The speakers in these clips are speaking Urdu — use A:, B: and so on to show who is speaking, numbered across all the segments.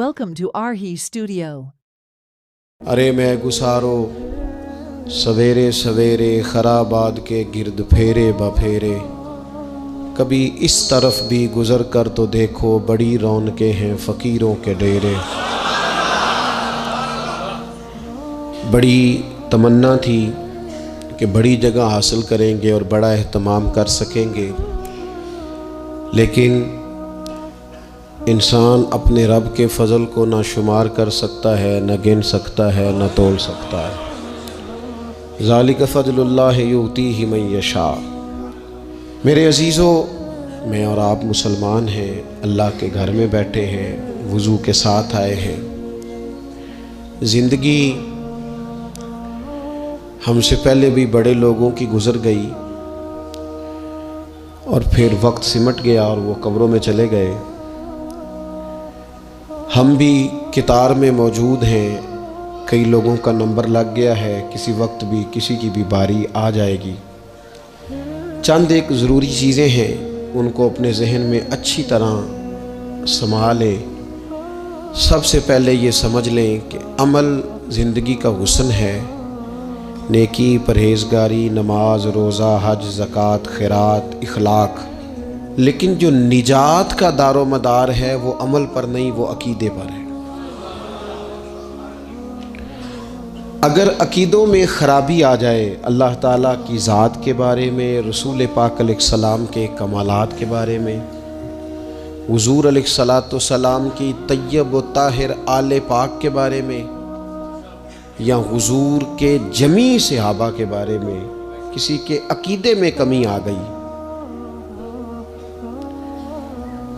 A: Welcome to Arhi Studio.
B: ارے میں گسارو سویرے سویرے خرابات کے گرد پھیرے بپھیرے، کبھی اس طرف بھی گزر کر تو دیکھو بڑی رونقیں ہیں فقیروں کے ڈیرے۔ بڑی تمنا تھی کہ بڑی جگہ حاصل کریں گے اور بڑا اہتمام کر سکیں گے، لیکن انسان اپنے رب کے فضل کو نہ شمار کر سکتا ہے، نہ گن سکتا ہے، نہ تول سکتا ہے۔ ذالک فضل اللہ یؤتیہ من یشاء۔ میرے عزیزو، میں اور آپ مسلمان ہیں، اللہ کے گھر میں بیٹھے ہیں، وضو کے ساتھ آئے ہیں۔ زندگی ہم سے پہلے بھی بڑے لوگوں کی گزر گئی اور پھر وقت سمٹ گیا اور وہ قبروں میں چلے گئے۔ ہم بھی قطار میں موجود ہیں، کئی لوگوں کا نمبر لگ گیا ہے، کسی وقت بھی کسی کی بھی باری آ جائے گی۔ چند ایک ضروری چیزیں ہیں، ان کو اپنے ذہن میں اچھی طرح سنبھالیں۔ سب سے پہلے یہ سمجھ لیں کہ عمل زندگی کا حسن ہے، نیکی، پرہیزگاری، نماز، روزہ، حج، زکوٰۃ، خیرات، اخلاق، لیکن جو نجات کا دار و مدار ہے وہ عمل پر نہیں، وہ عقیدے پر ہے۔ اگر عقیدوں میں خرابی آ جائے، اللہ تعالیٰ کی ذات کے بارے میں، رسول پاک علیہ السلام کے کمالات کے بارے میں، حضور علیہ السلام کی طیب و طاہر آل پاک کے بارے میں، یا حضور کے جمیع صحابہ کے بارے میں کسی کے عقیدے میں کمی آ گئی،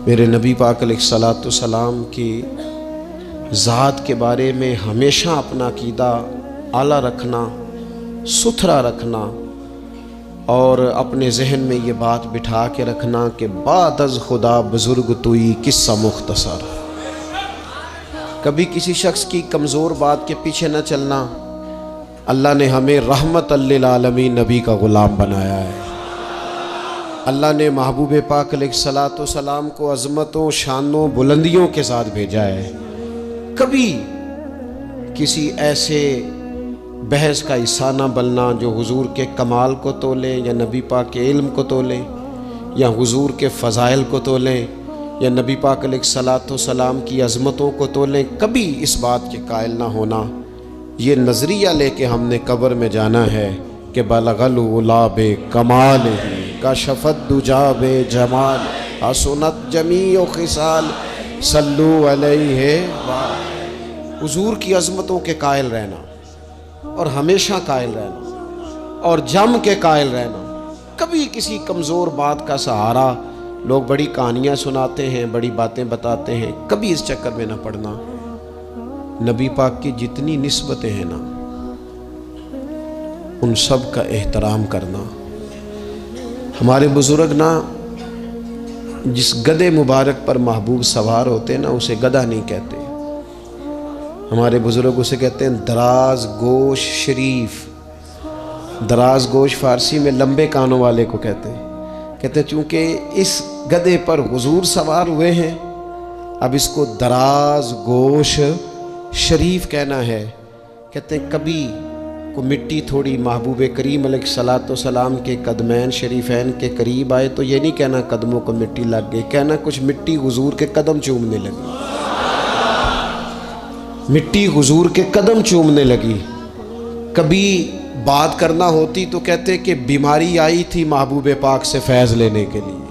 B: میرے نبی پاک علیہ السلام کی ذات کے بارے میں ہمیشہ اپنا عقیدہ اعلیٰ رکھنا، ستھرا رکھنا، اور اپنے ذہن میں یہ بات بٹھا کے رکھنا کہ بعد از خدا بزرگ توئی قصہ مختصر۔ کبھی کسی شخص کی کمزور بات کے پیچھے نہ چلنا۔ اللہ نے ہمیں رحمت للعالمین نبی کا غلام بنایا ہے۔ اللہ نے محبوب پاک علیہ السلام کو عظمتوں، شانوں، بلندیوں کے ساتھ بھیجا ہے۔ کبھی کسی ایسے بحث کا حصہ نہ بننا جو حضور کے کمال کو تولے، یا نبی پاک کے علم کو تولے، یا حضور کے فضائل کو تولیں، یا نبی پاک علیہ السلام کی عظمتوں کو تولیں۔ کبھی اس بات کے قائل نہ ہونا۔ یہ نظریہ لے کے ہم نے قبر میں جانا ہے کہ بلغ العلا بکمال کشف الدجا بجمال حسنت جمیع خصال صلو علیہ۔ حضور کی عظمتوں کے قائل رہنا، اور ہمیشہ قائل رہنا، اور جم کے قائل رہنا۔ کبھی کسی کمزور بات کا سہارا، لوگ بڑی کہانیاں سناتے ہیں، بڑی باتیں بتاتے ہیں، کبھی اس چکر میں نہ پڑنا۔ نبی پاک کی جتنی نسبتیں ہیں نا، ان سب کا احترام کرنا۔ ہمارے بزرگ نا جس گدھے مبارک پر محبوب سوار ہوتے نا، اسے گدھا نہیں کہتے، ہمارے بزرگ اسے کہتے ہیں دراز گوش شریف۔ دراز گوش فارسی میں لمبے کانوں والے کو کہتے ہیں۔ کہتے ہیں چونکہ اس گدھے پر حضور سوار ہوئے ہیں، اب اس کو دراز گوش شریف کہنا ہے۔ کہتے ہیں کبھی کو مٹی تھوڑی محبوب کریم علیہ السلام کے قدمین شریفین کے قریب آئے تو یہ نہیں کہنا قدموں کو مٹی لگ گئی، کہنا کچھ مٹی حضور کے قدم چومنے لگی، مٹی حضور کے قدم چومنے لگی۔ کبھی بات کرنا ہوتی تو کہتے کہ بیماری آئی تھی محبوب پاک سے فیض لینے کے لیے۔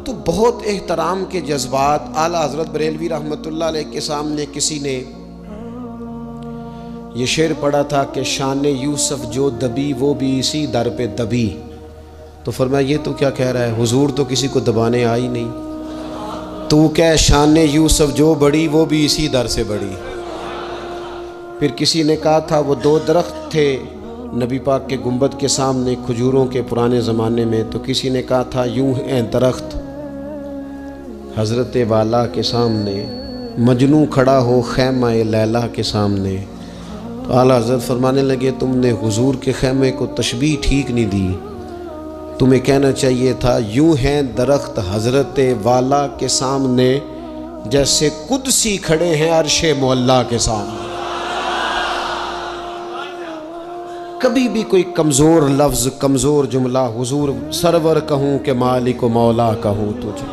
B: تو بہت احترام کے جذبات۔ اعلیٰ حضرت بریلوی رحمۃ اللہ علیہ کے سامنے کسی نے یہ شعر پڑھا تھا کہ شان یوسف جو دبی وہ بھی اسی در پہ دبی، تو فرمایا یہ تو کیا کہہ رہا ہے، حضور تو کسی کو دبانے آئی نہیں، تو کہ شان یوسف جو بڑی وہ بھی اسی در سے بڑی۔ پھر کسی نے کہا تھا وہ دو درخت تھے نبی پاک کے گنبد کے سامنے کھجوروں کے پرانے زمانے میں، تو کسی نے کہا تھا یوں ہیں درخت حضرت والا کے سامنے، مجنوں کھڑا ہو خیمہ لیلا کے سامنے۔ تو اعلیٰ حضرت فرمانے لگے تم نے حضور کے خیمے کو تشبیہ ٹھیک نہیں دی، تمہیں کہنا چاہیے تھا یوں ہیں درخت حضرت والا کے سامنے، جیسے قدسی کھڑے ہیں عرش معلا کے سامنے۔ کبھی بھی کوئی کمزور لفظ، کمزور جملہ حضور سرور کہوں کہ مالک و مولا کہوں تجھے،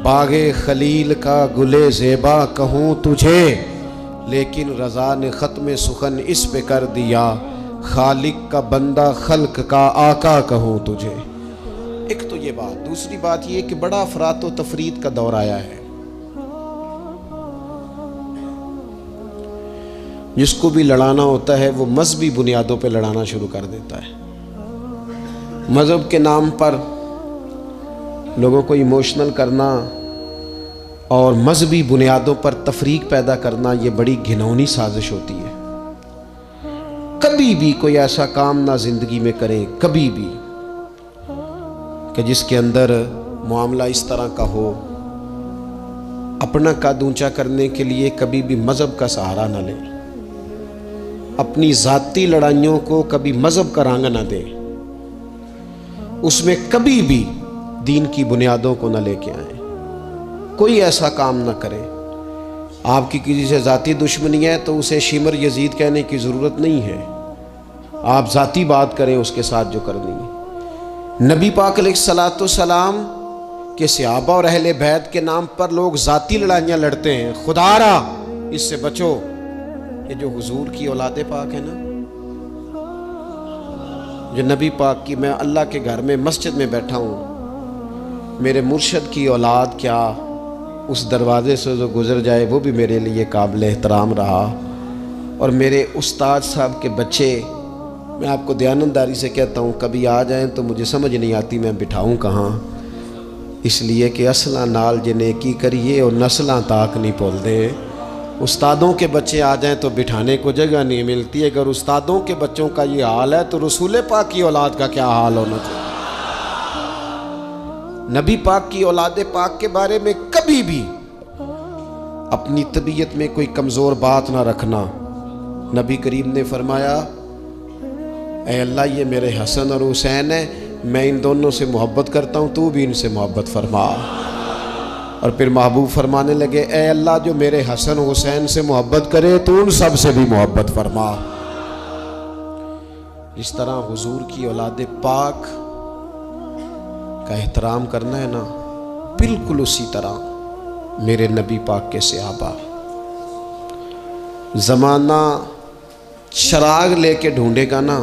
B: باغ خلیل کا گلے زیبا کہوں تجھے، لیکن رضا نے ختم سخن اس پہ کر دیا، خالق کا بندہ خلق کا آقا کہوں تجھے۔ ایک تو یہ بات، دوسری بات یہ کہ بڑا افراط و تفرید کا دور آیا ہے، جس کو بھی لڑانا ہوتا ہے وہ مذہبی بنیادوں پہ لڑانا شروع کر دیتا ہے۔ مذہب کے نام پر لوگوں کو ایموشنل کرنا اور مذہبی بنیادوں پر تفریق پیدا کرنا، یہ بڑی گھناؤنی سازش ہوتی ہے۔ کبھی بھی کوئی ایسا کام نہ زندگی میں کریں، کبھی بھی، کہ جس کے اندر معاملہ اس طرح کا ہو۔ اپنا قد اونچا کرنے کے لیے کبھی بھی مذہب کا سہارا نہ لیں، اپنی ذاتی لڑائیوں کو کبھی مذہب کا رنگ نہ دیں، اس میں کبھی بھی دین کی بنیادوں کو نہ لے کے آئیں۔ کوئی ایسا کام نہ کریں۔ آپ کی کسی سے ذاتی دشمنی ہے تو اسے شمر یزید کہنے کی ضرورت نہیں ہے، آپ ذاتی بات کریں اس کے ساتھ جو کرنی ہے۔ نبی پاک علیہ الصلوۃ والسلام کے صحابہ اور اہل بیت کے نام پر لوگ ذاتی لڑائیاں لڑتے ہیں، خدا را اس سے بچو۔ یہ جو حضور کی اولاد پاک ہے نا، جو نبی پاک کی، میں اللہ کے گھر میں مسجد میں بیٹھا ہوں، میرے مرشد کی اولاد کیا اس دروازے سے جو گزر جائے وہ بھی میرے لیے قابل احترام رہا، اور میرے استاد صاحب کے بچے، میں آپ کو دیانتداری سے کہتا ہوں، کبھی آ جائیں تو مجھے سمجھ نہیں آتی میں بٹھاؤں کہاں، اس لیے کہ اصلاں نال جنے کی کریے اور نسلاں تاک نہیں بھول دے۔ استادوں کے بچے آ جائیں تو بٹھانے کو جگہ نہیں ملتی، اگر استادوں کے بچوں کا یہ حال ہے تو رسول پاک کی اولاد کا کیا حال ہونا چاہیے۔ نبی پاک کی اولاد پاک کے بارے میں کبھی بھی اپنی طبیعت میں کوئی کمزور بات نہ رکھنا۔ نبی کریم نے فرمایا، اے اللہ یہ میرے حسن اور حسین ہیں، میں ان دونوں سے محبت کرتا ہوں، تو بھی ان سے محبت فرما۔ اور پھر محبوب فرمانے لگے، اے اللہ جو میرے حسن حسین سے محبت کرے تو ان سب سے بھی محبت فرما۔ اس طرح حضور کی اولاد پاک کا احترام کرنا ہے نا، بالکل اسی طرح میرے نبی پاک کے صحابہ۔ زمانہ چراغ لے کے ڈھونڈے گا نا،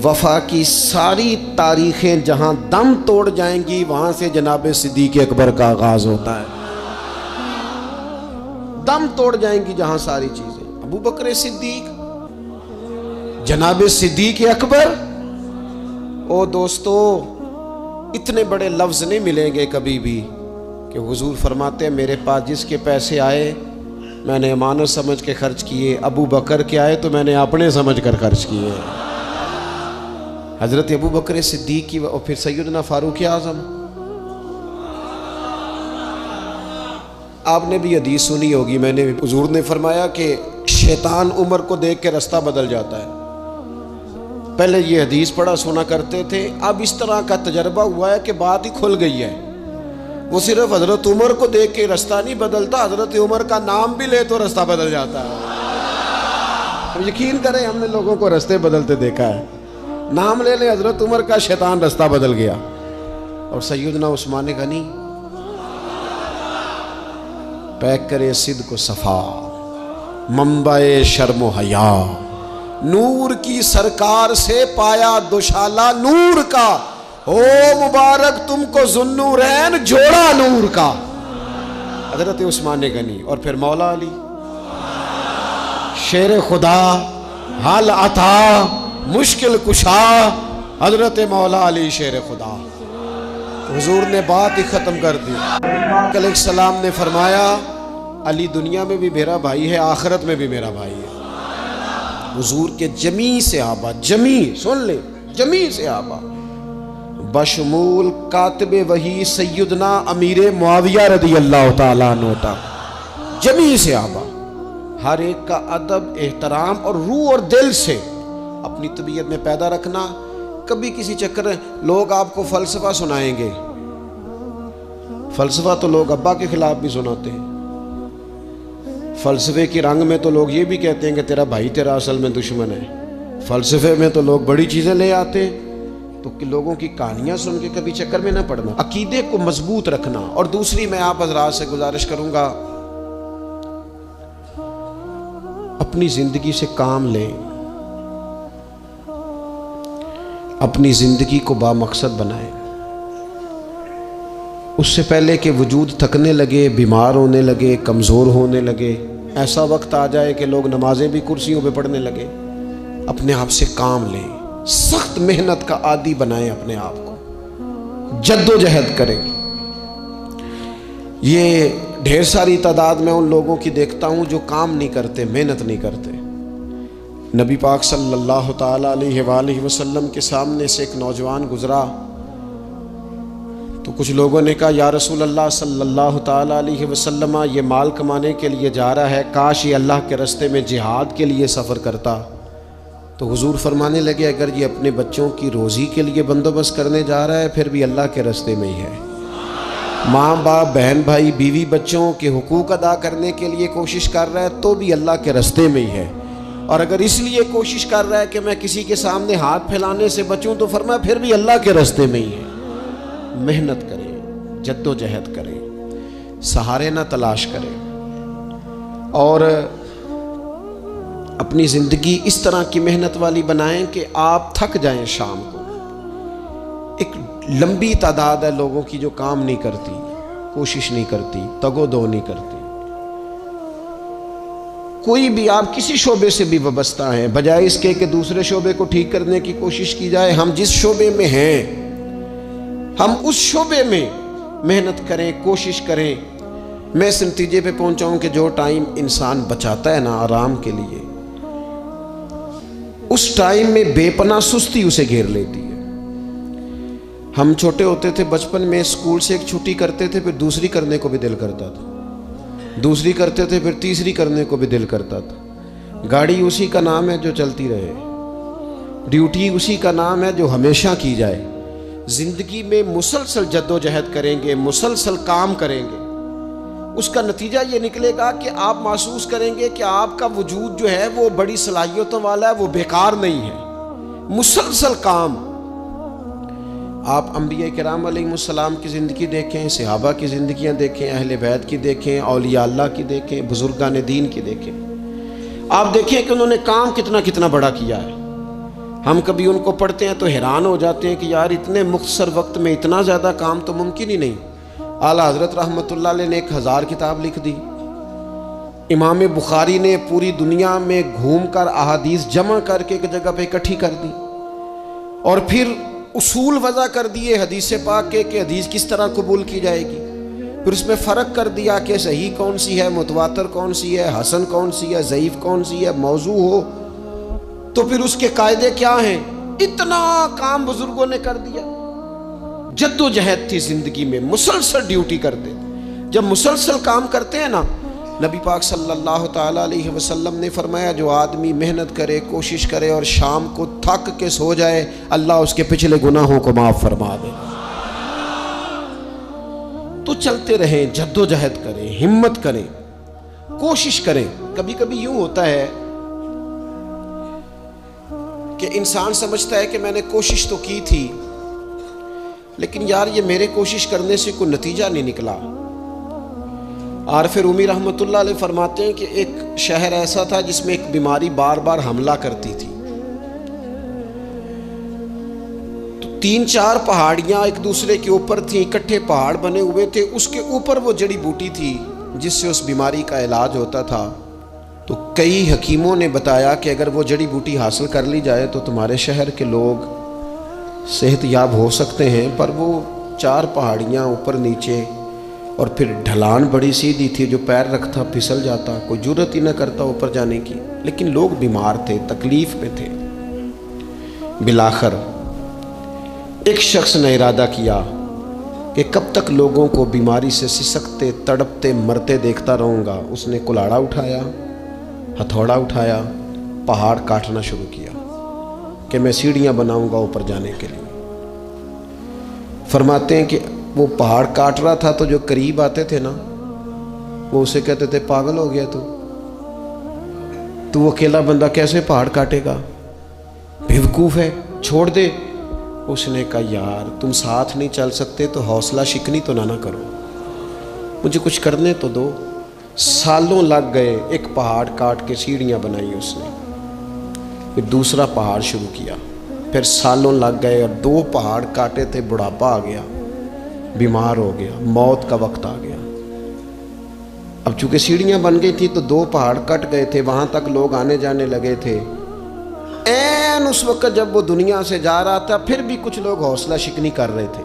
B: وفا کی ساری تاریخیں جہاں دم توڑ جائیں گی وہاں سے جناب صدیق اکبر کا آغاز ہوتا ہے۔ دم توڑ جائیں گی جہاں ساری چیزیں، ابو بکر صدیق، جناب صدیق اکبر۔ او دوستو، اتنے بڑے لفظ نہیں ملیں گے کبھی بھی کہ حضور فرماتے ہیں میرے پاس جس کے پیسے آئے میں نے امانت سمجھ کے خرچ کیے، ابو بکر کے آئے تو میں نے اپنے سمجھ کر خرچ کیے۔ حضرت ابو بکر صدیق کی اور پھر سیدنا فاروق اعظم۔ آپ نے بھی حدیث سنی ہوگی، میں نے حضور نے فرمایا کہ شیطان عمر کو دیکھ کے رستہ بدل جاتا ہے۔ پہلے یہ حدیث پڑھا سنا کرتے تھے، اب اس طرح کا تجربہ ہوا ہے کہ بات ہی کھل گئی ہے۔ وہ صرف حضرت عمر کو دیکھ کے رستہ نہیں بدلتا، حضرت عمر کا نام بھی لے تو رستہ بدل جاتا ہے۔ یقین کریں ہم نے لوگوں کو رستے بدلتے دیکھا ہے، نام لے لیں حضرت عمر کا، شیطان رستہ بدل گیا۔ اور سیدنا عثمان غنی، پیک کرے صدق و صفا، منبع شرم و حیا، نور کی سرکار سے پایا دوشالہ نور کا، او مبارک تم کو ذوالنورین جوڑا نور کا۔ حضرت عثمان غنی، اور پھر مولا علی شیر خدا، حال عطا، مشکل کشا، حضرت مولا علی شیر خدا۔ حضور نے بات ہی ختم کر دی۔ علیہ السلام نے فرمایا علی دنیا میں بھی میرا بھائی ہے، آخرت میں بھی میرا بھائی ہے۔ حضور کے جمیع صحابہ، جمیع سن لیں، جمیع صحابہ بشمول کاتب وحی سیدنا امیر معاویہ رضی اللہ تعالیٰ عنہ تک، جمیع صحابہ ہر ایک کا ادب، احترام اور روح اور دل سے اپنی طبیعت میں پیدا رکھنا۔ کبھی کسی چکر لوگ آپ کو فلسفہ سنائیں گے، فلسفہ تو لوگ ابا کے خلاف بھی سناتے ہیں، فلسفے کی رنگ میں تو لوگ یہ بھی کہتے ہیں کہ تیرا بھائی تیرا اصل میں دشمن ہے، فلسفے میں تو لوگ بڑی چیزیں لے آتے ہیں، تو کہ لوگوں کی کہانیاں سن کے کبھی چکر میں نہ پڑنا، عقیدے کو مضبوط رکھنا۔ اور دوسری میں آپ حضرات سے گزارش کروں گا، اپنی زندگی سے کام لیں، اپنی زندگی کو بامقصد بنائیں۔ اس سے پہلے کہ وجود تھکنے لگے، بیمار ہونے لگے، کمزور ہونے لگے، ایسا وقت آ جائے کہ لوگ نمازیں بھی کرسیوں پہ پڑھنے لگے، اپنے آپ سے کام لیں، سخت محنت کا عادی بنائیں اپنے آپ کو، جد و جہد کریں۔ یہ ڈھیر ساری تعداد میں ان لوگوں کی دیکھتا ہوں جو کام نہیں کرتے، محنت نہیں کرتے۔ نبی پاک صلی اللہ تعالیٰ علیہ وآلہ وسلم کے سامنے سے ایک نوجوان گزرا تو کچھ لوگوں نے کہا یا رسول اللہ صلی اللہ تعالیٰ علیہ وسلم، یہ مال کمانے کے لیے جا رہا ہے، کاش یہ اللہ کے راستے میں جہاد کے لیے سفر کرتا۔ تو حضور فرمانے لگے اگر یہ اپنے بچوں کی روزی کے لیے بندوبست کرنے جا رہا ہے پھر بھی اللہ کے راستے میں ہی ہے۔ ماں باپ، بہن بھائی، بیوی بچوں کے حقوق ادا کرنے کے لیے کوشش کر رہا ہے تو بھی اللہ کے راستے میں ہی ہے، اور اگر اس لیے کوشش کر رہا ہے کہ میں کسی کے سامنے ہاتھ پھیلانے سے بچوں تو فرمایا پھر بھی اللہ کے راستے میں ہی ہے۔ محنت کریں، جد و جہد کریں، سہارے نہ تلاش کریں، اور اپنی زندگی اس طرح کی محنت والی بنائیں کہ آپ تھک جائیں شام کو۔ ایک لمبی تعداد ہے لوگوں کی جو کام نہیں کرتی، کوشش نہیں کرتی، تگ و دو نہیں کرتی۔ کوئی بھی آپ کسی شعبے سے بھی وابستہ ہیں، بجائے اس کے کہ دوسرے شعبے کو ٹھیک کرنے کی کوشش کی جائے، ہم جس شعبے میں ہیں ہم اس شعبے میں محنت کریں، کوشش کریں۔ میں اس نتیجے پہ پہنچا ہوں کہ جو ٹائم انسان بچاتا ہے نا آرام کے لیے، اس ٹائم میں بے پناہ سستی اسے گھیر لیتی ہے۔ ہم چھوٹے ہوتے تھے بچپن میں، اسکول سے ایک چھٹی کرتے تھے پھر دوسری کرنے کو بھی دل کرتا تھا، دوسری کرتے تھے پھر تیسری کرنے کو بھی دل کرتا تھا۔ گاڑی اسی کا نام ہے جو چلتی رہے، ڈیوٹی اسی کا نام ہے جو ہمیشہ کی جائے۔ زندگی میں مسلسل جد و جہد کریں گے، مسلسل کام کریں گے، اس کا نتیجہ یہ نکلے گا کہ آپ محسوس کریں گے کہ آپ کا وجود جو ہے وہ بڑی صلاحیتوں والا ہے، وہ بیکار نہیں ہے۔ مسلسل کام۔ آپ انبیاء کرام علیہ السلام کی زندگی دیکھیں، صحابہ کی زندگیاں دیکھیں، اہل بیت کی دیکھیں، اولیاء اللہ کی دیکھیں، بزرگان دین کی دیکھیں، آپ دیکھیں کہ انہوں نے کام کتنا بڑا کیا ہے۔ ہم کبھی ان کو پڑھتے ہیں تو حیران ہو جاتے ہیں کہ یار اتنے مختصر وقت میں اتنا زیادہ کام تو ممکن ہی نہیں۔ اعلیٰ حضرت رحمۃ اللہ علیہ نے 1000 کتاب لکھ دی، امام بخاری نے پوری دنیا میں گھوم کر احادیث جمع کر کے ایک جگہ پہ اکٹھی کر دی، اور پھر اصول وضع کر دیے حدیث پاک کے کہ حدیث کس طرح قبول کی جائے گی، پھر اس میں فرق کر دیا کہ صحیح کون سی ہے، متواتر کون سی ہے، حسن کون سی ہے، ضعیف کون سی ہے، موضوع ہو تو پھر اس کے قاعدے کیا ہیں۔ اتنا کام بزرگوں نے کر دیا۔ جد و جہد تھی زندگی میں، مسلسل ڈیوٹی کرتے تھے۔ جب مسلسل کام کرتے ہیں نا، نبی پاک صلی اللہ تعالیٰ علیہ وسلم نے فرمایا جو آدمی محنت کرے، کوشش کرے اور شام کو تھک کے سو جائے، اللہ اس کے پچھلے گناہوں کو معاف فرما دے۔ تو چلتے رہیں، جد و جہد کریں، ہمت کریں، کوشش کریں۔ کبھی کبھی یوں ہوتا ہے کہ انسان سمجھتا ہے کہ میں نے کوشش تو کی تھی لیکن یار یہ میرے کوشش کرنے سے کوئی نتیجہ نہیں نکلا۔ عارف رومی رحمۃ اللہ علیہ فرماتے ہیں کہ ایک شہر ایسا تھا جس میں ایک بیماری بار بار حملہ کرتی تھی، تو 3-4 پہاڑیاں ایک دوسرے کے اوپر تھیں، اکٹھے پہاڑ بنے ہوئے تھے، اس کے اوپر وہ جڑی بوٹی تھی جس سے اس بیماری کا علاج ہوتا تھا۔ تو کئی حکیموں نے بتایا کہ اگر وہ جڑی بوٹی حاصل کر لی جائے تو تمہارے شہر کے لوگ صحت یاب ہو سکتے ہیں، پر وہ 4 پہاڑیاں اوپر نیچے، اور پھر ڈھلان بڑی سیدھی تھی، جو پیر رکھتا پھسل جاتا، کوئی جرت ہی نہ کرتا اوپر جانے کی، لیکن لوگ بیمار تھے، تکلیف میں تھے۔ بالآخر ایک شخص نے ارادہ کیا کہ کب تک لوگوں کو بیماری سے سسکتے، تڑپتے، مرتے دیکھتا رہوں گا۔ اس نے کلاڑا اٹھایا، ہتھوڑا اٹھایا، پہاڑ کاٹنا شروع کیا کہ میں سیڑھیاں بناؤں گا اوپر جانے کے لیے۔ فرماتے ہیں کہ وہ پہاڑ کاٹ رہا تھا تو جو قریب آتے تھے نا وہ اسے کہتے تھے پاگل ہو گیا تو وہ اکیلا بندہ کیسے پہاڑ کاٹے گا، بیوقوف ہے، چھوڑ دے۔ اس نے کہا یار تم ساتھ نہیں چل سکتے تو حوصلہ شکنی تو نہ کرو، مجھے کچھ کرنے تو دو۔ سالوں لگ گئے، ایک پہاڑ کاٹ کے سیڑھیاں بنائی اس نے، پھر دوسرا پہاڑ شروع کیا، پھر سالوں لگ گئے اور 2 پہاڑ کاٹے تھے، بڑھاپا آ گیا، بیمار ہو گیا، موت کا وقت آ گیا۔ اب چونکہ سیڑھیاں بن گئی تھی تو 2 پہاڑ کٹ گئے تھے، وہاں تک لوگ آنے جانے لگے تھے۔ این اس وقت جب وہ دنیا سے جا رہا تھا پھر بھی کچھ لوگ حوصلہ شکنی کر رہے تھے،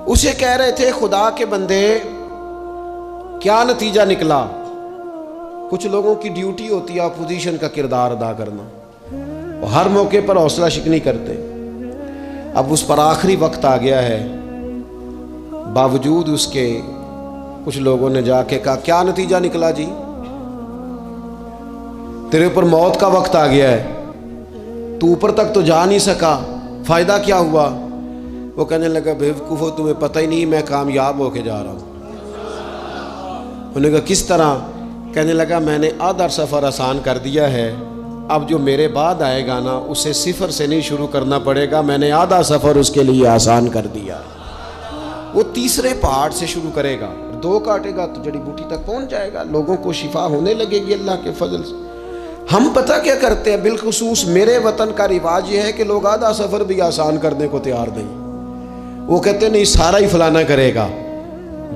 B: اسے کہہ رہے تھے خدا کے بندے کیا نتیجہ نکلا۔ کچھ لوگوں کی ڈیوٹی ہوتی ہے اپوزیشن کا کردار ادا کرنا، وہ ہر موقع پر حوصلہ شکنی کرتے۔ اب اس پر آخری وقت آ گیا ہے، باوجود اس کے کچھ لوگوں نے جا کے کہا کیا نتیجہ نکلا جی، تیرے اوپر موت کا وقت آ گیا ہے، تو اوپر تک تو جا نہیں سکا، فائدہ کیا ہوا؟ وہ کہنے لگا بیوقوفو تمہیں پتہ ہی نہیں میں کامیاب ہو کے جا رہا ہوں۔ انہوں نے کہا کس طرح؟ کہنے لگا میں نے آدھا سفر آسان کر دیا ہے، اب جو میرے بعد آئے گا نا اسے صفر سے نہیں شروع کرنا پڑے گا، میں نے آدھا سفر اس کے لیے آسان کر دیا۔ وہ تیسرے پہاڑ سے شروع کرے گا، 2 کاٹے گا تو جڑی بوٹی تک پہنچ جائے گا، لوگوں کو شفا ہونے لگے گی اللہ کے فضل سے۔ ہم پتہ کیا کرتے ہیں، بالخصوص میرے وطن کا رواج یہ ہے کہ لوگ آدھا سفر بھی آسان کرنے کو تیار نہیں، وہ کہتے نہیں سارا ہی فلانا کرے گا۔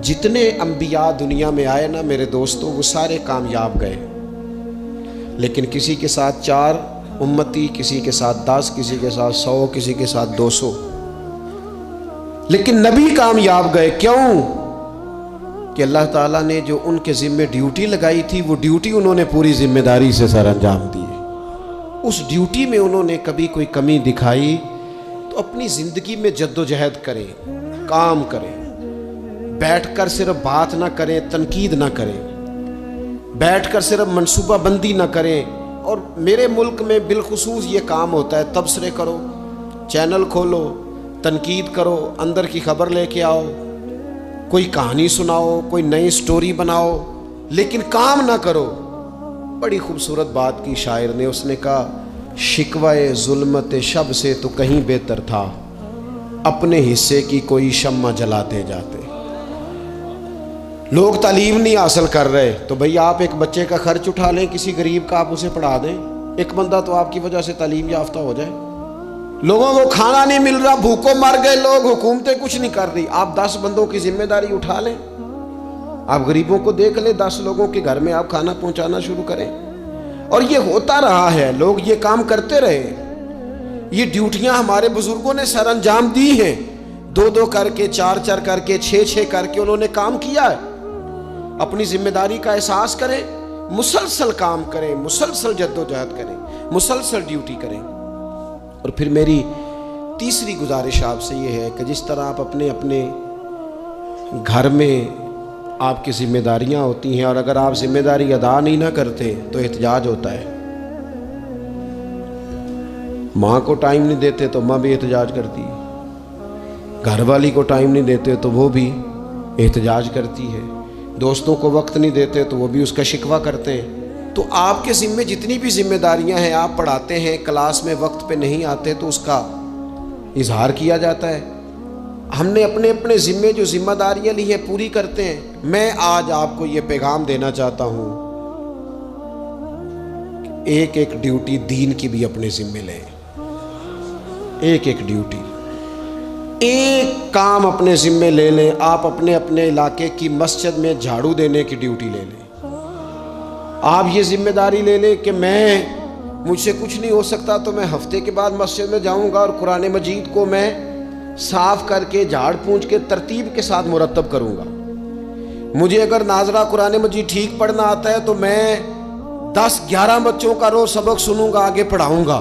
B: جتنے انبیاء دنیا میں آئے نا میرے دوستوں وہ سارے کامیاب گئے، لیکن کسی کے ساتھ 4 امتی، کسی کے ساتھ 10، کسی کے ساتھ 100، کسی کے ساتھ 200، لیکن نبی کامیاب گئے۔ کیوں؟ کہ اللہ تعالیٰ نے جو ان کے ذمے ڈیوٹی لگائی تھی وہ ڈیوٹی انہوں نے پوری ذمہ داری سے سر انجام دی۔ اس ڈیوٹی میں انہوں نے کبھی کوئی کمی دکھائی تو اپنی زندگی میں جد و جہد کریں، کام کریں، بیٹھ کر صرف بات نہ کریں، تنقید نہ کریں، بیٹھ کر صرف منصوبہ بندی نہ کریں۔ اور میرے ملک میں بالخصوص یہ کام ہوتا ہے، تبصرے کرو، چینل کھولو، تنقید کرو، اندر کی خبر لے کے آؤ، کوئی کہانی سناؤ، کوئی نئی سٹوری بناؤ، لیکن کام نہ کرو۔ بڑی خوبصورت بات کی شاعر نے، اس نے کہا شکوائے ظلمت شب سے تو کہیں بہتر تھا، اپنے حصے کی کوئی شمع جلاتے جاتے۔ لوگ تعلیم نہیں حاصل کر رہے تو بھئی آپ ایک بچے کا خرچ اٹھا لیں، کسی غریب کا آپ اسے پڑھا دیں، ایک بندہ تو آپ کی وجہ سے تعلیم یافتہ ہو جائے۔ لوگوں کو کھانا نہیں مل رہا، بھوکوں مر گئے لوگ، حکومتیں کچھ نہیں کر رہی، آپ 10 بندوں کی ذمہ داری اٹھا لیں، آپ غریبوں کو دیکھ لیں، 10 لوگوں کے گھر میں آپ کھانا پہنچانا شروع کریں۔ اور یہ ہوتا رہا ہے، لوگ یہ کام کرتے رہے، یہ ڈیوٹیاں ہمارے بزرگوں نے سر انجام دی ہیں، 2 کر کے، 4 کر کے، 6 کر کے انہوں نے کام کیا ہے۔ اپنی ذمہ داری کا احساس کریں، مسلسل کام کریں، مسلسل جد و جہد کریں، مسلسل ڈیوٹی کریں۔ اور پھر میری تیسری گزارش آپ سے یہ ہے کہ جس طرح آپ اپنے اپنے گھر میں آپ کی ذمہ داریاں ہوتی ہیں، اور اگر آپ ذمہ داری ادا نہیں نہ کرتے تو احتجاج ہوتا ہے۔ ماں کو ٹائم نہیں دیتے تو ماں بھی احتجاج کرتی ہے، گھر والی کو ٹائم نہیں دیتے تو وہ بھی احتجاج کرتی ہے، دوستوں کو وقت نہیں دیتے تو وہ بھی اس کا شکوہ کرتے ہیں۔ تو آپ کے ذمے جتنی بھی ذمہ داریاں ہیں، آپ پڑھاتے ہیں، کلاس میں وقت پہ نہیں آتے تو اس کا اظہار کیا جاتا ہے۔ ہم نے اپنے اپنے ذمے جو ذمہ داریاں لی ہیں پوری کرتے ہیں۔ میں آج آپ کو یہ پیغام دینا چاہتا ہوں کہ ایک ایک ڈیوٹی دین کی بھی اپنے ذمے لیں، ایک ایک ڈیوٹی، ایک کام اپنے ذمے لے لیں۔ آپ اپنے اپنے علاقے کی مسجد میں جھاڑو دینے کی ڈیوٹی لے لیں، آپ یہ ذمہ داری لے لیں کہ مجھ سے کچھ نہیں ہو سکتا تو میں ہفتے کے بعد مسجد میں جاؤں گا اور قرآن مجید کو میں صاف کر کے جھاڑ پونچھ کے ترتیب کے ساتھ مرتب کروں گا۔ مجھے اگر ناظرہ قرآن مجید ٹھیک پڑھنا آتا ہے تو میں 10-11 بچوں کا روز سبق سنوں گا، آگے پڑھاؤں گا۔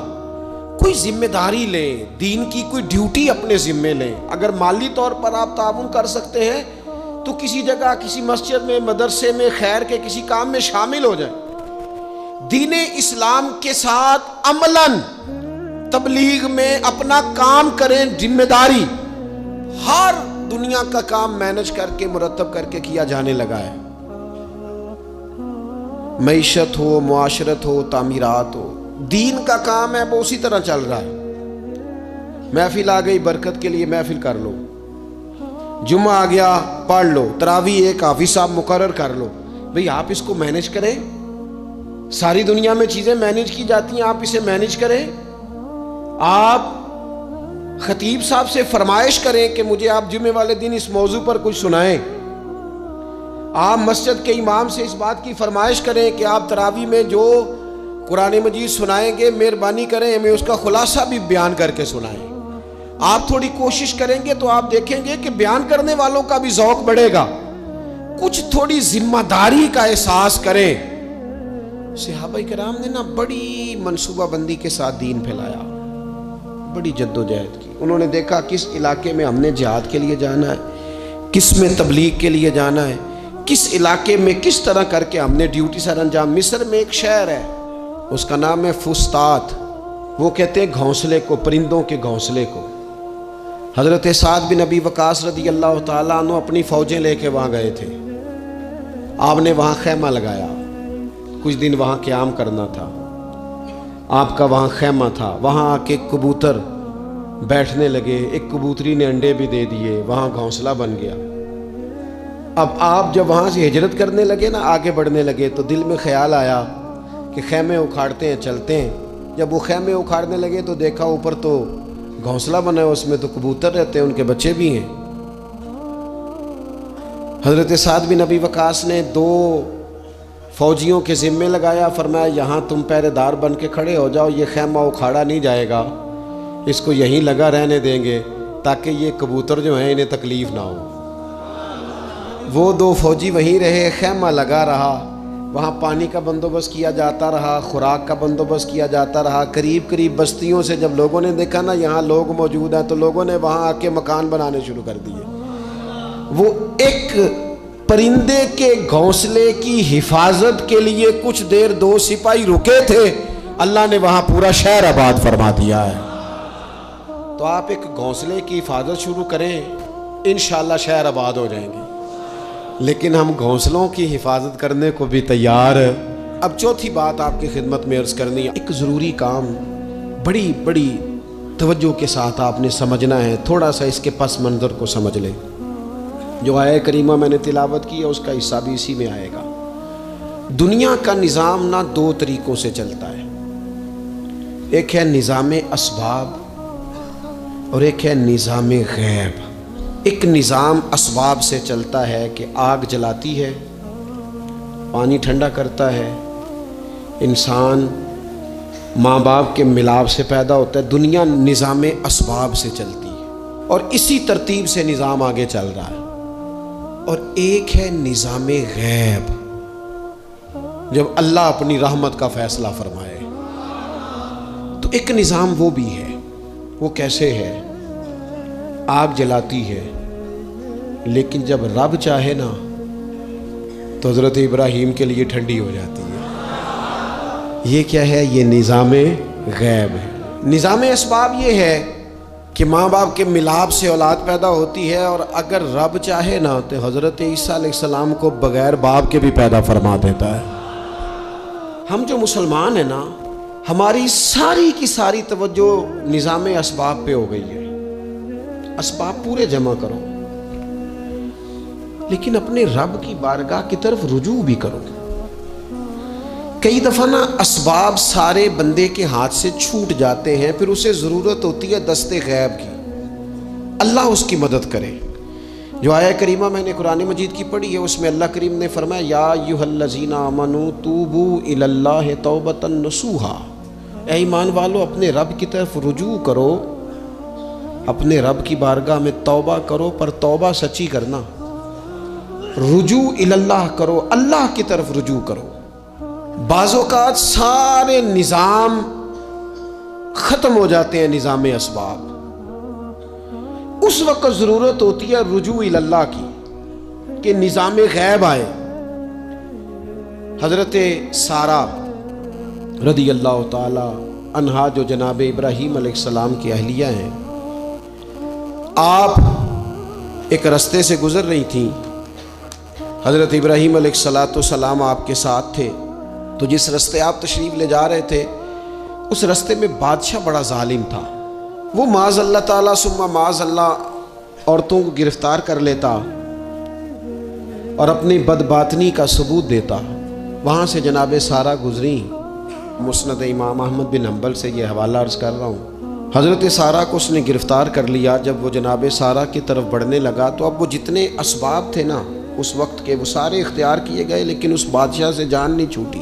B: کوئی ذمہ داری لیں، دین کی کوئی ڈیوٹی اپنے ذمے لیں۔ اگر مالی طور پر آپ تعاون کر سکتے ہیں تو کسی جگہ، کسی مسجد میں، مدرسے میں، خیر کے کسی کام میں شامل ہو جائیں۔ دین اسلام کے ساتھ عملاً تبلیغ میں اپنا کام کریں، ذمہ داری۔ ہر دنیا کا کام مینج کر کے مرتب کر کے کیا جانے لگا ہے. معیشت ہو، معاشرت ہو، تعمیرات ہو، دین کا کام ہے وہ اسی طرح چل رہا ہے. محفل آ گئی برکت کے لیے محفل کر لو، جمعہ آ گیا پڑھ لو، تراویح ایک حافظ صاحب مقرر کر لو. بھئی آپ اس کو مینج کریں، ساری دنیا میں چیزیں مینج کی جاتی ہیں، آپ اسے مینج کریں. آپ خطیب صاحب سے فرمائش کریں کہ مجھے آپ جمعے والے دن اس موضوع پر کچھ سنائیں. آپ مسجد کے امام سے اس بات کی فرمائش کریں کہ آپ تراویح میں جو قرآن مجید سنائیں گے مہربانی کریں ہمیں اس کا خلاصہ بھی بیان کر کے سنائیں. آپ تھوڑی کوشش کریں گے تو آپ دیکھیں گے کہ بیان کرنے والوں کا بھی ذوق بڑھے گا. کچھ تھوڑی ذمہ داری کا احساس کریں. صحابہ کرام نے بڑی منصوبہ بندی کے ساتھ دین پھیلایا، بڑی جد و جہد کی. انہوں نے دیکھا کس علاقے میں ہم نے جہاد کے لیے جانا ہے، کس میں تبلیغ کے لیے جانا ہے، کس علاقے میں کس طرح کر کے ہم نے ڈیوٹی سر انجام. مصر میں ایک شہر ہے اس کا نام ہے فسطاط. وہ کہتے ہیں گھونسلے کو، پرندوں کے گھونسلے کو. حضرت سعد بن ابی وقاص رضی اللہ تعالیٰ عنہ اپنی فوجیں لے کے وہاں گئے تھے. آپ نے وہاں خیمہ لگایا، کچھ دن وہاں قیام کرنا تھا. آپ کا وہاں خیمہ تھا. وہاں آ کے کبوتر بیٹھنے لگے، ایک کبوتری نے انڈے بھی دے دیے، وہاں گھونسلہ بن گیا. اب آپ جب وہاں سے ہجرت کرنے لگے آگے بڑھنے لگے تو دل میں خیال آیا کہ خیمے اکھاڑتے ہیں چلتے ہیں. جب وہ خیمے اکھاڑنے لگے تو دیکھا اوپر تو گھونسلہ بنا ہے، اس میں تو کبوتر رہتے ہیں، ان کے بچے بھی ہیں. حضرت سعد بن ابی وقاص نے 2 فوجیوں کے ذمے لگایا، فرمایا یہاں تم پہرے دار بن کے کھڑے ہو جاؤ، یہ خیمہ اکھاڑا نہیں جائے گا، اس کو یہیں لگا رہنے دیں گے تاکہ یہ کبوتر جو ہیں انہیں تکلیف نہ ہو. وہ 2 فوجی وہیں رہے، خیمہ لگا رہا، وہاں پانی کا بندوبست کیا جاتا رہا، خوراک کا بندوبست کیا جاتا رہا. قریب بستیوں سے جب لوگوں نے دیکھا یہاں لوگ موجود ہیں تو لوگوں نے وہاں آ کے مکان بنانے شروع کر دیے. وہ ایک پرندے کے گھونسلے کی حفاظت کے لیے کچھ دیر 2 سپاہی رکے تھے، اللہ نے وہاں پورا شہر آباد فرما دیا ہے. تو آپ ایک گھونسلے کی حفاظت شروع کریں، انشاءاللہ شہر آباد ہو جائیں گے. لیکن ہم گھونسلوں کی حفاظت کرنے کو بھی تیار. اب چوتھی بات آپ کی خدمت میں عرض کرنی ہے، ایک ضروری کام بڑی توجہ کے ساتھ آپ نے سمجھنا ہے. تھوڑا سا اس کے پس منظر کو سمجھ لیں. جو آیہ کریمہ میں نے تلاوت کی ہے اس کا حصہ بھی اسی میں آئے گا. دنیا کا نظام 2 طریقوں سے چلتا ہے. ایک ہے نظام اسباب اور ایک ہے نظام غیب. ایک نظام اسباب سے چلتا ہے کہ آگ جلاتی ہے، پانی ٹھنڈا کرتا ہے، انسان ماں باپ کے ملاپ سے پیدا ہوتا ہے. دنیا نظام اسباب سے چلتی ہے اور اسی ترتیب سے نظام آگے چل رہا ہے. اور ایک ہے نظام غیب، جب اللہ اپنی رحمت کا فیصلہ فرمائے. تو ایک نظام وہ بھی ہے. وہ کیسے ہے؟ آگ جلاتی ہے لیکن جب رب چاہے تو حضرت ابراہیم کے لیے ٹھنڈی ہو جاتی ہے. یہ کیا ہے؟ یہ نظام غیب ہے. نظام اسباب یہ ہے کہ ماں باپ کے ملاپ سے اولاد پیدا ہوتی ہے، اور اگر رب چاہے تو حضرت عیسیٰ علیہ السلام کو بغیر باپ کے بھی پیدا فرما دیتا ہے. ہم جو مسلمان ہیں ہماری ساری کی ساری توجہ نظام اسباب پہ ہو گئی ہے. اسباب پورے جمع کرو لیکن اپنے رب کی بارگاہ کی طرف رجوع بھی کرو. کئی دفعہ اسباب سارے بندے کے ہاتھ سے چھوٹ جاتے ہیں، پھر اسے ضرورت ہوتی ہے دست غیب کی، اللہ اس کی مدد کرے. جو آیہ کریمہ میں نے قرآن مجید کی پڑھی ہے اس میں اللہ کریم نے فرمایا یا ایھا الذین آمنوا توبوا الی اللہ توبۃ نصوحا. اے ایمان والو اپنے رب کی طرف رجوع کرو، اپنے رب کی بارگاہ میں توبہ کرو، پر توبہ سچی کرنا. رجوع الی اللہ کرو، اللہ کی طرف رجوع کرو. بعض اوقات سارے نظام ختم ہو جاتے ہیں، نظام اسباب، اس وقت ضرورت ہوتی ہے رجوع الی اللہ کی کہ نظام غیب آئے. حضرت سارہ رضی اللہ تعالی عنہا جو جناب ابراہیم علیہ السلام کی اہلیہ ہیں، آپ ایک رستے سے گزر رہی تھیں، حضرت ابراہیم علیہ السلام آپ کے ساتھ تھے، تو جس رستے آپ تشریف لے جا رہے تھے اس رستے میں بادشاہ بڑا ظالم تھا۔ وہ معاذ اللہ تعالیٰ ثم معاذ اللہ عورتوں کو گرفتار کر لیتا اور اپنی بدباطنی کا ثبوت دیتا۔ وہاں سے جناب سارہ گزری، مسند امام احمد بن حنبل سے یہ حوالہ عرض کر رہا ہوں۔ حضرت سارہ کو اس نے گرفتار کر لیا۔ جب وہ جناب سارہ کی طرف بڑھنے لگا تو اب وہ جتنے اسباب تھے نا اس وقت کے وہ سارے اختیار کیے گئے، لیکن اس بادشاہ سے جان نہیں چھوٹی۔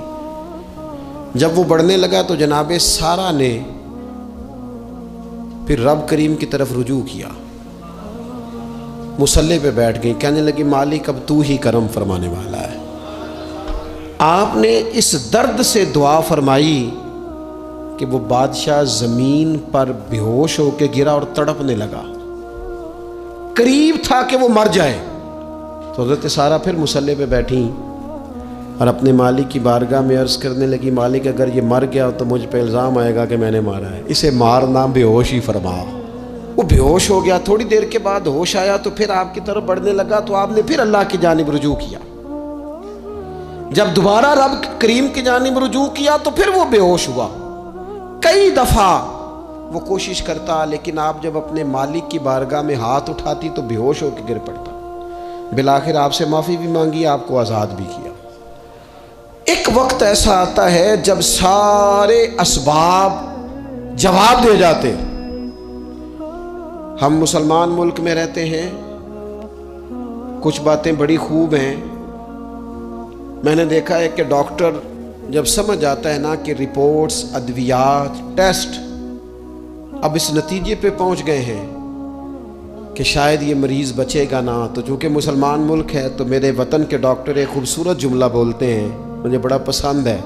B: جب وہ بڑھنے لگا تو جناب سارہ نے پھر رب کریم کی طرف رجوع کیا، مصلی پہ بیٹھ گئی، کہنے لگی مالک اب تو ہی کرم فرمانے والا ہے۔ آپ نے اس درد سے دعا فرمائی کہ وہ بادشاہ زمین پر بے ہوش ہو کے گرا اور تڑپنے لگا، قریب تھا کہ وہ مر جائے۔ تو حضرت سارہ پھر مصلی پہ بیٹھیں اور اپنے مالک کی بارگاہ میں عرض کرنے لگی مالک اگر یہ مر گیا تو مجھ پہ الزام آئے گا کہ میں نے مارا ہے، اسے مارنا بے ہوش ہی فرما۔ وہ بے ہوش ہو گیا، تھوڑی دیر کے بعد ہوش آیا تو پھر آپ کی طرف بڑھنے لگا، تو آپ نے پھر اللہ کی جانب رجوع کیا۔ جب دوبارہ رب کریم کی جانب رجوع کیا تو پھر وہ بے ہوش ہوا۔ کئی دفعہ وہ کوشش کرتا، لیکن آپ جب اپنے مالک کی بارگاہ میں ہاتھ اٹھاتی تو بے ہوش ہو کے گر پڑتا۔ بالآخر آپ سے معافی بھی مانگی، آپ کو آزاد بھی کیا۔ ایک وقت ایسا آتا ہے جب سارے اسباب جواب دے جاتے۔ ہم مسلمان ملک میں رہتے ہیں، کچھ باتیں بڑی خوب ہیں۔ میں نے دیکھا ہے کہ ڈاکٹر جب سمجھ آتا ہے نا کہ رپورٹس، ادویات، ٹیسٹ اب اس نتیجے پہ پہنچ گئے ہیں کہ شاید یہ مریض بچے گا نہ، تو چونکہ مسلمان ملک ہے تو میرے وطن کے ڈاکٹر ایک خوبصورت جملہ بولتے ہیں، مجھے بڑا پسند ہے۔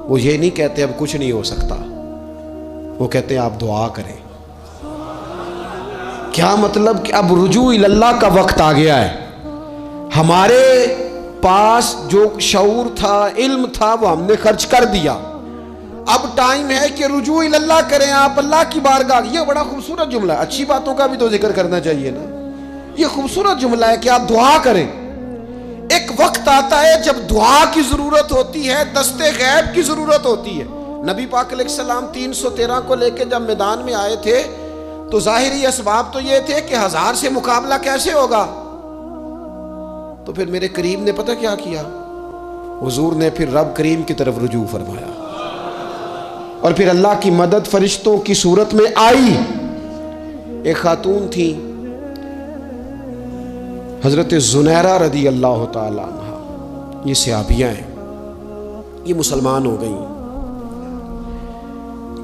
B: وہ یہ نہیں کہتے اب کچھ نہیں ہو سکتا، وہ کہتے ہیں آپ دعا کریں۔ کیا مطلب کہ اب رجوع اللہ کا وقت آ گیا ہے۔ ہمارے پاس جو شعور تھا، علم تھا، وہ ہم نے خرچ کر دیا۔ اب ٹائم ہے کہ رجوع اللہ کریں، آپ اللہ کی بارگاہ۔ یہ بڑا خوبصورت جملہ ہے، اچھی باتوں کا بھی تو ذکر کرنا چاہیے نا۔ یہ خوبصورت جملہ ہے کہ آپ دعا کریں۔ ایک وقت آتا ہے جب دعا کی ضرورت ہوتی ہے، دست غیب کی ضرورت ہوتی ہے۔ نبی پاک علیہ السلام 313 کو لے کے جب میدان میں آئے تھے تو ظاہری اسباب تو یہ تھے کہ 1000 سے مقابلہ کیسے ہوگا۔ تو پھر میرے کریم نے پتہ کیا کیا، حضور نے پھر رب کریم کی طرف رجوع فرمایا، اور پھر اللہ کی مدد فرشتوں کی صورت میں آئی۔ ایک خاتون تھی حضرت زنیرہ رضی اللہ تعالی عنہ، یہ صحابیہ ہیں، یہ مسلمان ہو گئیں۔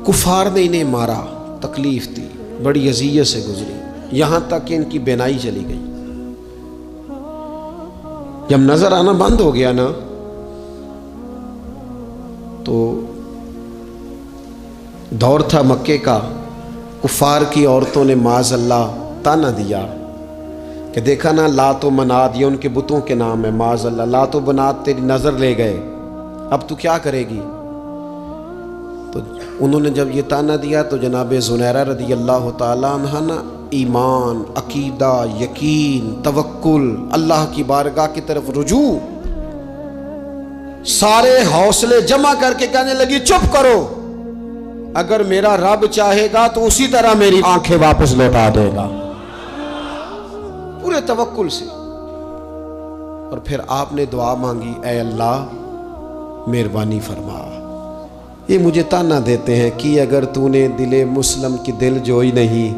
B: کفار نے انہیں مارا، تکلیف تھی، بڑی اذیت سے گزری، یہاں تک کہ ان کی بینائی چلی گئی۔ جب نظر آنا بند ہو گیا نا تو دور تھا مکے کا، کفار کی عورتوں نے معاذ اللہ تانا دیا کہ دیکھا نا لات و منات، یہ ان کے بتوں کے نام ہے، معاذ اللہ لات و منات تیری نظر لے گئے، اب تو کیا کرے گی؟ تو انہوں نے جب یہ تانا دیا تو جناب زنیرہ رضی اللہ تعالیٰ عنہ نا ایمان، عقیدہ، یقین، توکل، اللہ کی بارگاہ کی طرف رجوع، سارے حوصلے جمع کر کے کہنے لگی چپ کرو، اگر میرا رب چاہے گا تو اسی طرح میری آنکھیں واپس لوٹا دے گا، پورے توکل سے۔ اور پھر آپ نے دعا مانگی، اے اللہ مہربانی فرما، یہ مجھے تانا دیتے ہیں کہ اگر تو نے دل مسلم کی دل جوئی نہیں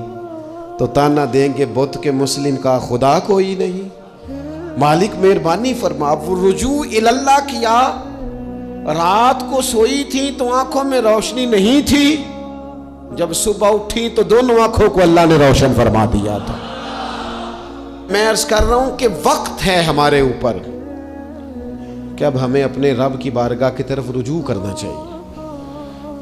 B: تو تانا دیں گے بت کے مسلم کا خدا کوئی نہیں۔ مالک مہربانی فرما۔ وہ رجوع اللہ کیا، رات کو سوئی تھی تو آنکھوں میں روشنی نہیں تھی، جب صبح اٹھی تو دونوں آنکھوں کو اللہ نے روشن فرما دیا تھا۔ میں عرض کر رہا ہوں کہ وقت ہے ہمارے اوپر کہ اب ہمیں اپنے رب کی بارگاہ کی طرف رجوع کرنا چاہیے۔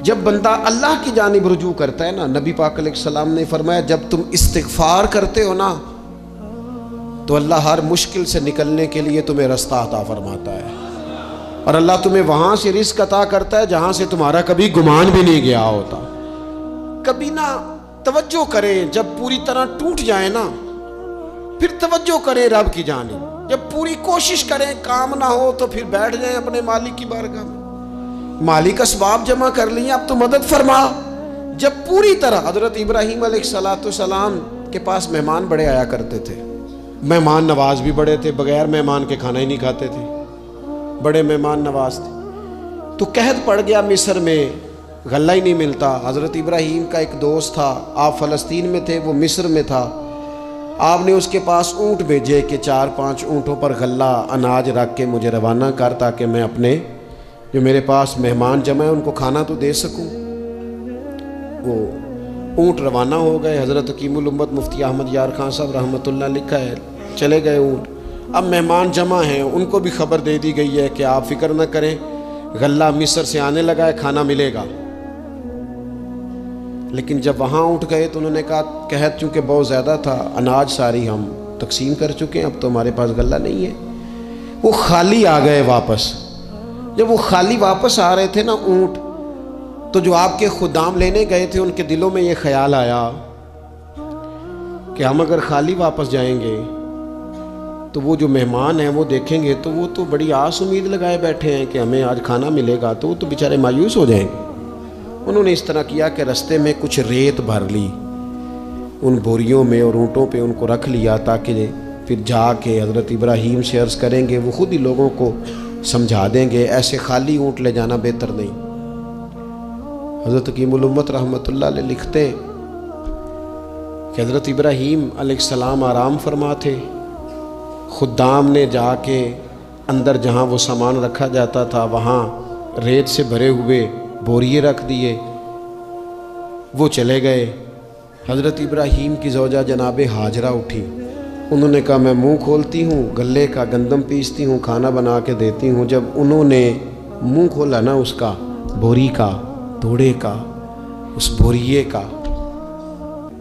B: جب بندہ اللہ کی جانب رجوع کرتا ہے نا، نبی پاک علیہ السلام نے فرمایا جب تم استغفار کرتے ہو نا تو اللہ ہر مشکل سے نکلنے کے لیے تمہیں رستہ عطا فرماتا ہے، اور اللہ تمہیں وہاں سے رزق عطا کرتا ہے جہاں سے تمہارا کبھی گمان بھی نہیں گیا ہوتا۔ کبھی نہ توجہ کریں، جب پوری طرح ٹوٹ جائے نا پھر توجہ کریں رب کی جانب. جب پوری کوشش کریں کام نہ ہو تو پھر بیٹھ جائیں اپنے مالک کی بارگاہ میں. مالک اسباب جمع کر لیے، اب تو مدد فرما. جب پوری طرح حضرت ابراہیم علیہ السلام کے پاس مہمان بڑے آیا کرتے تھے، مہمان نواز بھی بڑے تھے، بغیر مہمان کے کھانا ہی نہیں کھاتے تھے، بڑے مہمان نواز تھے. تو قحط پڑ گیا مصر میں، غلہ ہی نہیں ملتا. حضرت ابراہیم کا ایک دوست تھا، آپ فلسطین میں تھے، وہ مصر میں تھا. آپ نے اس کے پاس اونٹ بھیجے کہ 4-5 اونٹوں پر غلہ اناج رکھ کے مجھے روانہ کر، تاکہ میں اپنے جو میرے پاس مہمان جمع ہیں ان کو کھانا تو دے سکوں. وہ اونٹ روانہ ہو گئے. حضرت حکیم الامت مفتی احمد یار خان صاحب رحمۃ اللہ لکھا ہے، چلے گئے اونٹ. اب مہمان جمع ہیں، ان کو بھی خبر دے دی گئی ہے کہ آپ فکر نہ کریں، غلہ مصر سے آنے لگا ہے، کھانا ملے گا. لیکن جب وہاں اٹھ گئے تو انہوں نے کہا قحط چونکہ بہت زیادہ تھا، اناج ساری ہم تقسیم کر چکے ہیں، اب تو ہمارے پاس غلہ نہیں ہے. وہ خالی آ گئے واپس. جب وہ خالی واپس آ رہے تھے نا اونٹ، تو جو آپ کے خدام لینے گئے تھے ان کے دلوں میں یہ خیال آیا کہ ہم اگر خالی واپس جائیں گے تو وہ جو مہمان ہیں وہ دیکھیں گے تو وہ تو بڑی آس امید لگائے بیٹھے ہیں کہ ہمیں آج کھانا ملے گا، تو وہ تو بیچارے مایوس ہو جائیں گے. انہوں نے اس طرح کیا کہ رستے میں کچھ ریت بھر لی ان بوریوں میں اور اونٹوں پہ ان کو رکھ لیا، تاکہ پھر جا کے حضرت ابراہیم سے عرض کریں گے، وہ خود ہی لوگوں کو سمجھا دیں گے، ایسے خالی اونٹ لے جانا بہتر نہیں. حضرت حکیم الامت رحمۃ اللہ علیہ لکھتے کہ حضرت ابراہیم علیہ السلام آرام فرما تھے. خدام نے جا کے اندر جہاں وہ سامان رکھا جاتا تھا وہاں ریت سے بھرے ہوئے بوریے رکھ دیے. وہ چلے گئے. حضرت ابراہیم کی زوجہ جناب ہاجرہ اٹھی. انہوں نے کہا میں منہ کھولتی ہوں، گلے کا گندم پیستی ہوں، کھانا بنا کے دیتی ہوں. جب انہوں نے منہ کھولا نا اس کا، بوری کا، توڑے کا، اس بوریے کا،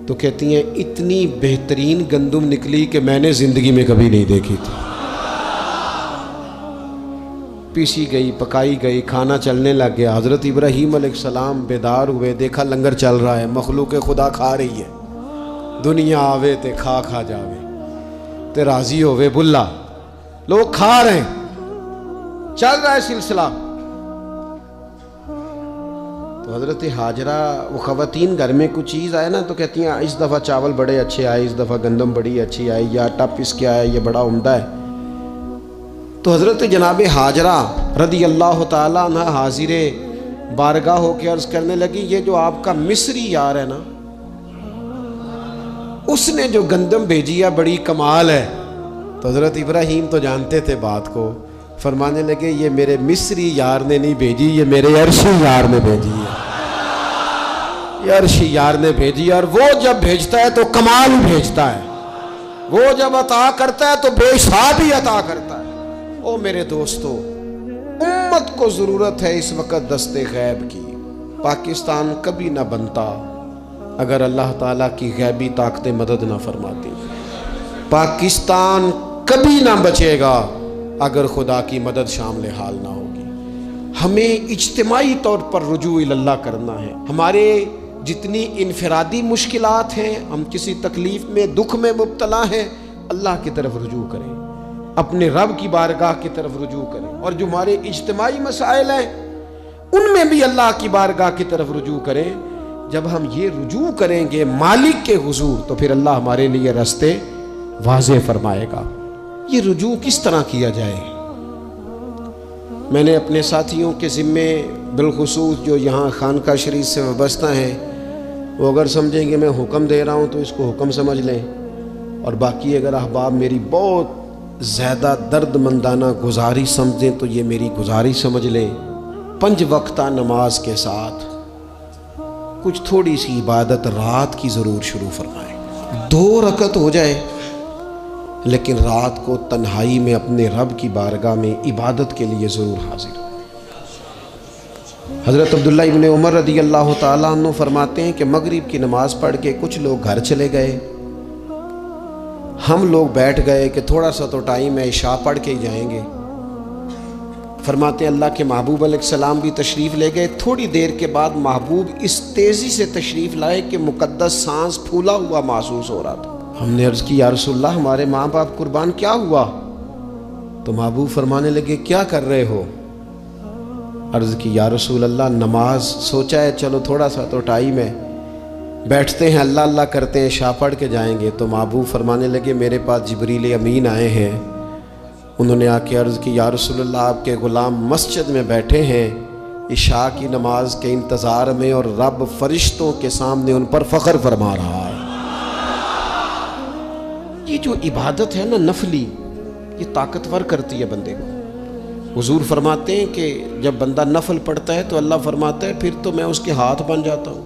B: تو کہتی ہیں اتنی بہترین گندم نکلی کہ میں نے زندگی میں کبھی نہیں دیکھی تھی. پیسی گئی، پکائی گئی، کھانا چلنے لگ گیا. حضرت ابراہیم علیہ السلام بیدار ہوئے، دیکھا لنگر چل رہا ہے، مخلوق خدا کھا رہی ہے. دنیا آوے تے کھا کھا جاوے تے راضی ہوئے بلا، لوگ کھا رہے ہیں، چل رہا ہے سلسلہ. تو حضرت ہاجرہ، وہ خواتین گھر میں کچھ چیز آئے نا تو کہتی ہیں اس دفعہ چاول بڑے اچھے آئے، اس دفعہ گندم بڑی اچھی آئی، یا آٹا پس کے آیا، یہ بڑا عمدہ ہے. تو حضرت جناب ہاجرہ رضی اللہ تعالی عنہ حاضر بارگاہ ہو کے عرض کرنے لگی، یہ جو آپ کا مصری یار ہے نا، اس نے جو گندم بھیجی ہے بڑی کمال ہے. تو حضرت ابراہیم تو جانتے تھے بات کو، فرمانے لگے یہ میرے مصری یار نے نہیں بھیجی، یہ میرے عرشی یار نے بھیجی ہے. یہ عرشی یار نے بھیجی، اور وہ جب بھیجتا ہے تو کمال بھیجتا ہے، وہ جب عطا کرتا ہے تو بے حساب ہی عطا کرتا ہے. او میرے دوستو، امت کو ضرورت ہے اس وقت دست غیب کی. پاکستان کبھی نہ بنتا اگر اللہ تعالیٰ کی غیبی طاقتیں مدد نہ فرماتی. پاکستان کبھی نہ بچے گا اگر خدا کی مدد شامل حال نہ ہوگی. ہمیں اجتماعی طور پر رجوع اللہ کرنا ہے. ہمارے جتنی انفرادی مشکلات ہیں، ہم کسی تکلیف میں، دکھ میں مبتلا ہیں، اللہ کی طرف رجوع کریں، اپنے رب کی بارگاہ کی طرف رجوع کریں. اور جو ہمارے اجتماعی مسائل ہیں ان میں بھی اللہ کی بارگاہ کی طرف رجوع کریں. جب ہم یہ رجوع کریں گے مالک کے حضور تو پھر اللہ ہمارے لیے راستے واضح فرمائے گا. یہ رجوع کس طرح کیا جائے؟ میں نے اپنے ساتھیوں کے ذمے، بالخصوص جو یہاں خانقاہ شریف سے وابستہ ہیں، وہ اگر سمجھیں گے میں حکم دے رہا ہوں تو اس کو حکم سمجھ لیں، اور باقی اگر احباب میری بہت زیادہ درد مندانہ گزارش سمجھیں تو یہ میری گزارش سمجھ لیں. 5 وقتہ نماز کے ساتھ کچھ تھوڑی سی عبادت رات کی ضرور شروع فرمائیں. 2 رکعت ہو جائے لیکن رات کو تنہائی میں اپنے رب کی بارگاہ میں عبادت کے لیے ضرور حاضر. حضرت عبداللہ ابن عمر رضی اللہ تعالیٰ عنہ فرماتے ہیں کہ مغرب کی نماز پڑھ کے کچھ لوگ گھر چلے گئے، ہم لوگ بیٹھ گئے کہ تھوڑا سا تو ٹائم ہے، عشاء پڑھ کے ہی جائیں گے. فرماتے ہیں اللہ کے محبوب علیہ السلام بھی تشریف لے گئے. تھوڑی دیر کے بعد محبوب اس تیزی سے تشریف لائے کہ مقدس سانس پھولا ہوا محسوس ہو رہا تھا. ہم نے عرض کی یا رسول اللہ ہمارے ماں باپ قربان کیا ہوا؟ تو محبوب فرمانے لگے کیا کر رہے ہو؟ عرض کی یا رسول اللہ نماز، سوچا ہے چلو تھوڑا سا تو ٹائم ہے، بیٹھتے ہیں اللہ اللہ کرتے ہیں، عشاء پڑھ کے جائیں گے۔ تو محبوب فرمانے لگے میرے پاس جبریل امین آئے ہیں، انہوں نے آ کے عرض کی یا رسول اللہ آپ کے غلام مسجد میں بیٹھے ہیں عشاء کی نماز کے انتظار میں، اور رب فرشتوں کے سامنے ان پر فخر فرما رہا ہے۔ یہ جو عبادت ہے نا نفلی، یہ طاقتور کرتی ہے بندے کو۔ حضور فرماتے ہیں کہ جب بندہ نفل پڑھتا ہے تو اللہ فرماتا ہے پھر تو میں اس کے ہاتھ بن جاتا ہوں،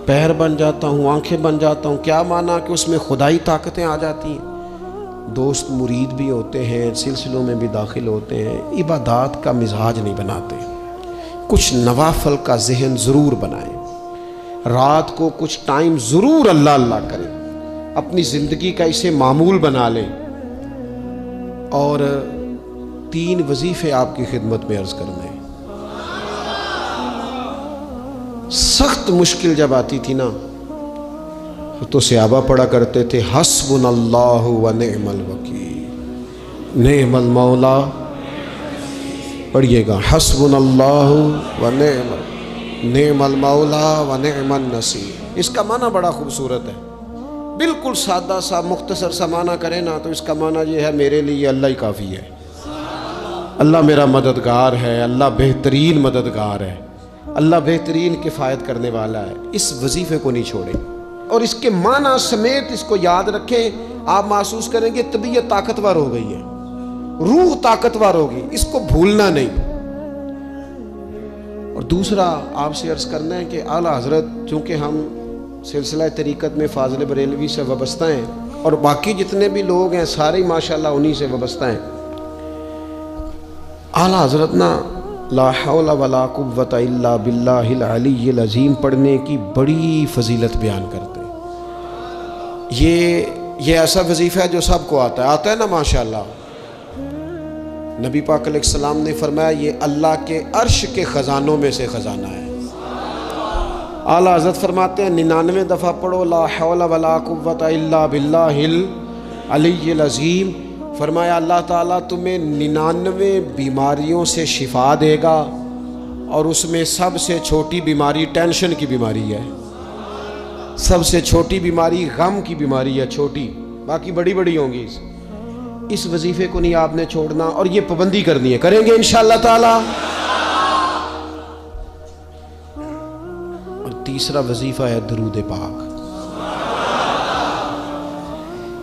B: پیر بن جاتا ہوں، آنکھیں بن جاتا ہوں۔ کیا معنی کہ اس میں خدائی طاقتیں آ جاتی ہیں، دوست مرید بھی ہوتے ہیں، سلسلوں میں بھی داخل ہوتے ہیں۔ عبادات کا مزاج نہیں بناتے، کچھ نوافل کا ذہن ضرور بنائیں، رات کو کچھ ٹائم ضرور اللہ اللہ کریں، اپنی زندگی کا اسے معمول بنا لیں۔ اور 3 وظیفے آپ کی خدمت میں عرض کرنا ہے۔ سخت مشکل جب آتی تھی نا تو صحابہ پڑھا کرتے تھے حسبنا اللہ و نعم الوکیل، نعم المولا، پڑھیے گا حسبنا اللہ و نعم المولا و نعم النصیر۔ اس کا معنی بڑا خوبصورت ہے، بالکل سادہ سا مختصر سا معنی کریں نا تو اس کا معنی یہ ہے میرے لیے اللہ ہی کافی ہے، اللہ میرا مددگار ہے، اللہ بہترین مددگار ہے، اللہ بہترین کفایت کرنے والا ہے۔ اس وظیفے کو نہیں چھوڑیں اور اس کے معنی سمیت اس کو یاد رکھیں۔ آپ محسوس کریں گے طبیعت طاقتور ہو گئی ہے، روح طاقتور ہوگی، اس کو بھولنا نہیں۔ اور دوسرا آپ سے عرض کرنا ہے کہ اعلیٰ حضرت، چونکہ ہم سلسلہ طریقت میں فاضل بریلوی سے وابستہ ہیں اور باقی جتنے بھی لوگ ہیں سارے ماشاءاللہ انہی سے وابستہ ہیں، اعلیٰ حضرت نا لا حول ولا قوت الا باللہ العلی العظیم پڑھنے کی بڑی فضیلت بیان کرتے ہیں۔ یہ ایسا وظیفہ ہے جو سب کو آتا ہے نا ماشاءاللہ۔ نبی پاک علیہ السلام نے فرمایا یہ اللہ کے عرش کے خزانوں میں سے خزانہ ہے۔ اعلیٰ حضرت فرماتے ہیں 99 دفعہ پڑھو لا حول ولا قوت الا باللہ العلی العظیم۔ فرمایا اللہ تعالیٰ تمہیں 99 بیماریوں سے شفا دے گا، اور اس میں سب سے چھوٹی بیماری ٹینشن کی بیماری ہے، سب سے چھوٹی بیماری غم کی بیماری ہے، چھوٹی، باقی بڑی بڑی ہوں گی۔ اس وظیفے کو نہیں آپ نے چھوڑنا اور یہ پابندی کرنی ہے، کریں گے انشاءاللہ تعالیٰ۔ اور تیسرا وظیفہ ہے درود پاک۔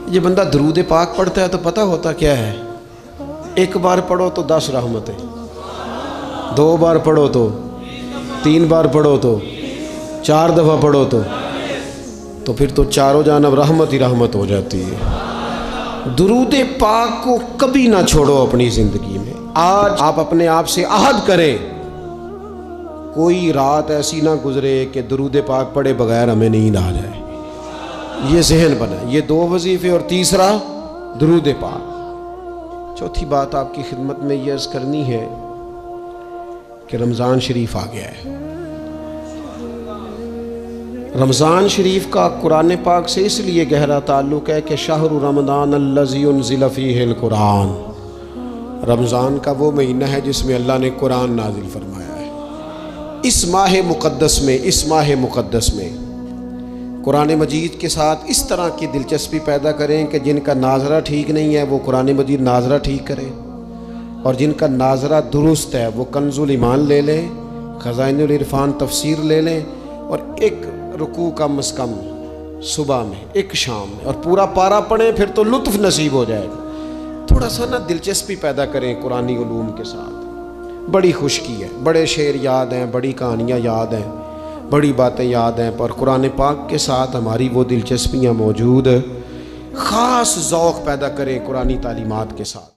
B: یہ بندہ درود پاک پڑھتا ہے تو پتہ ہوتا کیا ہے، ایک بار پڑھو تو 10 رحمتیں، 2 بار پڑھو تو 3 بار پڑھو تو 4 دفعہ پڑھو تو پھر تو چاروں جانب رحمت ہی رحمت ہو جاتی ہے۔ درود پاک کو کبھی نہ چھوڑو اپنی زندگی میں۔ آج آپ اپنے آپ سے عہد کریں کوئی رات ایسی نہ گزرے کہ درود پاک پڑھے بغیر ہمیں نیند آ جائے۔ یہ ذہن بنا، یہ 2 وظیفے اور تیسرا درود پاک۔ چوتھی بات آپ کی خدمت میں یہ عرض کرنی ہے کہ رمضان شریف آ گیا ہے۔ رمضان شریف کا قرآن پاک سے اس لیے گہرا تعلق ہے کہ شہر رمضان الذی انزل فیہ القرآن، رمضان کا وہ مہینہ ہے جس میں اللہ نے قرآن نازل فرمایا ہے۔ اس ماہ مقدس میں قرآن مجید کے ساتھ اس طرح کی دلچسپی پیدا کریں کہ جن کا ناظرہ ٹھیک نہیں ہے وہ قرآن مجید ناظرہ ٹھیک کریں، اور جن کا ناظرہ درست ہے وہ کنز الایمان لے لیں، خزائن العرفان تفسیر لے لیں، اور ایک رکوع کم از کم صبح میں، ایک شام میں، اور پورا پارا پڑھیں، پھر تو لطف نصیب ہو جائے گا۔ تھوڑا سا نا دلچسپی پیدا کریں قرآنی علوم کے ساتھ۔ بڑی خشکی ہے، بڑے شعر یاد ہیں، بڑی کہانیاں یاد ہیں، بڑی باتیں یاد ہیں، پر قرآن پاک کے ساتھ ہماری وہ دلچسپیاں موجود۔ خاص ذوق پیدا کریں قرآنی تعلیمات کے ساتھ۔